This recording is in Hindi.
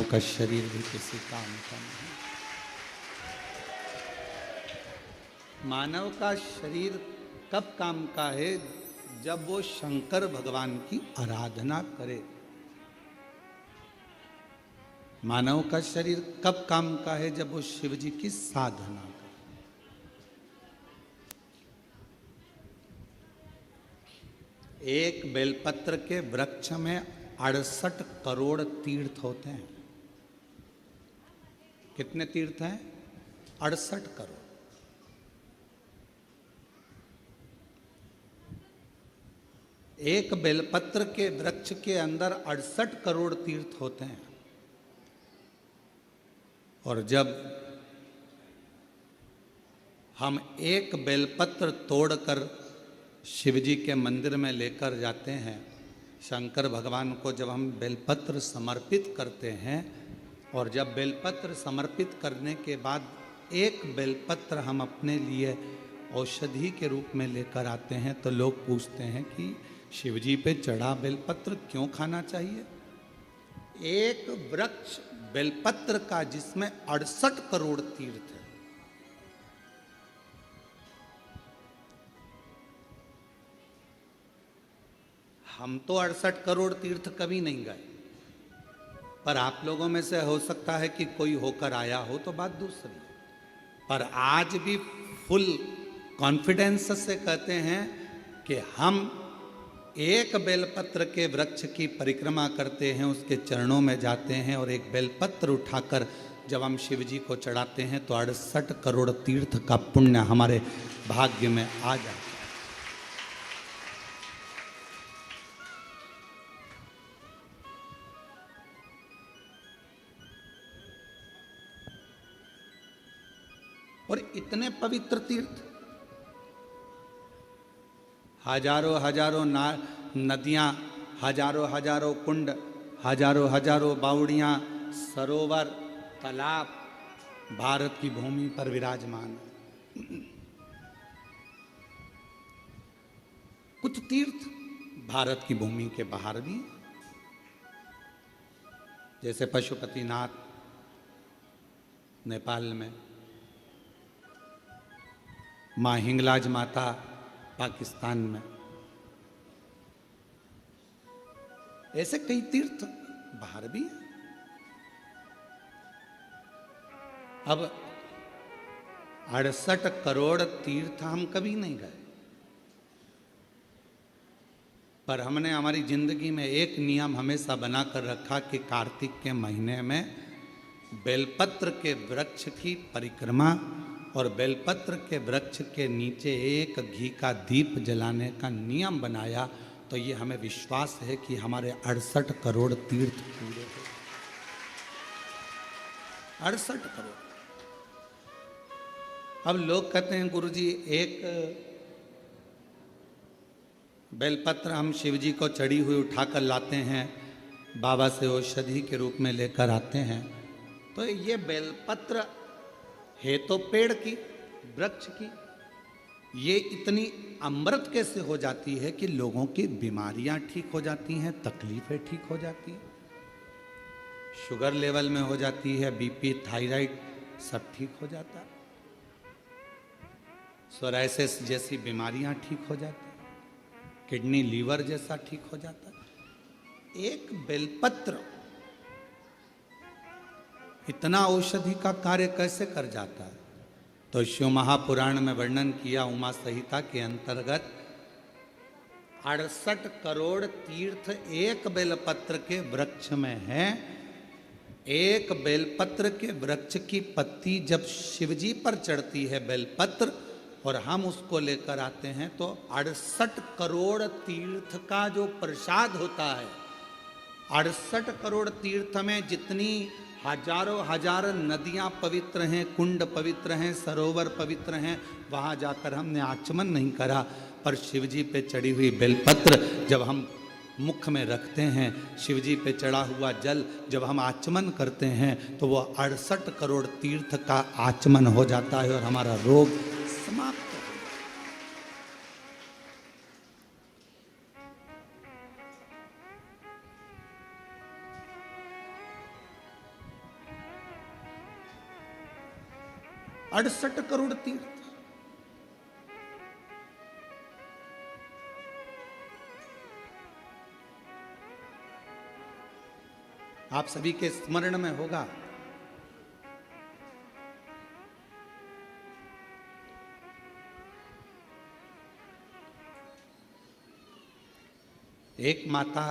का शरीर भी किसी काम का नहीं। मानव का शरीर कब काम का है? जब वो शंकर भगवान की आराधना करे। मानव का शरीर कब काम का है? जब वो शिव जी की साधना करे। एक बेलपत्र के वृक्ष में 68 करोड़ तीर्थ होते हैं। कितने तीर्थ हैं? 68 करोड़। एक बेलपत्र के वृक्ष के अंदर 68 करोड़ तीर्थ होते हैं। और जब हम एक बेलपत्र तोड़कर शिव जी के मंदिर में लेकर जाते हैं, शंकर भगवान को जब हम बेलपत्र समर्पित करते हैं, और जब बेलपत्र समर्पित करने के बाद एक बेलपत्र हम अपने लिए औषधि के रूप में लेकर आते हैं, तो लोग पूछते हैं कि शिव जी पे चढ़ा बेलपत्र क्यों खाना चाहिए? एक वृक्ष बेलपत्र का जिसमें 68 करोड़ तीर्थ है। हम तो 68 करोड़ तीर्थ कभी नहीं गए, पर आप लोगों में से हो सकता है कि कोई होकर आया हो, तो बात दूसरी। पर आज भी फुल कॉन्फिडेंस से कहते हैं कि हम एक बेलपत्र के वृक्ष की परिक्रमा करते हैं, उसके चरणों में जाते हैं, और एक बेलपत्र उठाकर जब हम शिव जी को चढ़ाते हैं तो 68 करोड़ तीर्थ का पुण्य हमारे भाग्य में आ जाता है। और इतने पवित्र तीर्थ, हजारों हजारों नदियाँ, हजारों हजारों कुंड, हजारों हजारों बावड़ियाँ, सरोवर, तालाब भारत की भूमि पर विराजमान है। कुछ तीर्थ भारत की भूमि के बाहर भी, जैसे पशुपतिनाथ नेपाल में, माँ हिंगलाज माता पाकिस्तान में, ऐसे कई तीर्थ बाहर भी हैं। अब 68 करोड़ तीर्थ हम कभी नहीं गए, पर हमने हमारी जिंदगी में एक नियम हमेशा बनाकर रखा कि कार्तिक के महीने में बेलपत्र के वृक्ष की परिक्रमा और बेलपत्र के वृक्ष के नीचे एक घी का दीप जलाने का नियम बनाया। तो ये हमें विश्वास है कि हमारे 68 करोड़ तीर्थ पूरे हो। 68 करोड़। अब लोग कहते हैं गुरुजी, एक बेलपत्र हम शिव जी को चढ़ी हुई उठाकर लाते हैं, बाबा से औषधि के रूप में लेकर आते हैं, तो ये बेलपत्र है तो पेड़ की, वृक्ष की, ये इतनी अमृत कैसे हो जाती है कि लोगों की बीमारियां ठीक हो जाती हैं, तकलीफें ठीक हो जाती हैं, शुगर लेवल में हो जाती है, बीपी, थायराइड सब ठीक हो जाता है, सोराइसिस जैसी बीमारियां ठीक हो जाती हैं, किडनी लीवर जैसा ठीक हो जाता है। एक बेलपत्र इतना औषधि का कार्य कैसे कर जाता है? तो शिव महापुराण में वर्णन किया, उमा संहिता के अंतर्गत 68 करोड़ तीर्थ एक बेलपत्र के वृक्ष में है। एक बेलपत्र के वृक्ष की पत्ती जब शिवजी पर चढ़ती है बेलपत्र, और हम उसको लेकर आते हैं, तो 68 करोड़ तीर्थ का जो प्रसाद होता है, 68 करोड़ तीर्थ में जितनी हजारों हजार नदियां पवित्र हैं, कुंड पवित्र हैं, सरोवर पवित्र हैं, वहां जाकर हमने आचमन नहीं करा, पर शिवजी पे चढ़ी हुई बेलपत्र जब हम मुख में रखते हैं, शिवजी पे चढ़ा हुआ जल जब हम आचमन करते हैं, तो वो 68 करोड़ तीर्थ का आचमन हो जाता है और हमारा रोग समाप्त हो जाता है। 68 करोड़ तीर्थ। आप सभी के स्मरण में होगा एक माता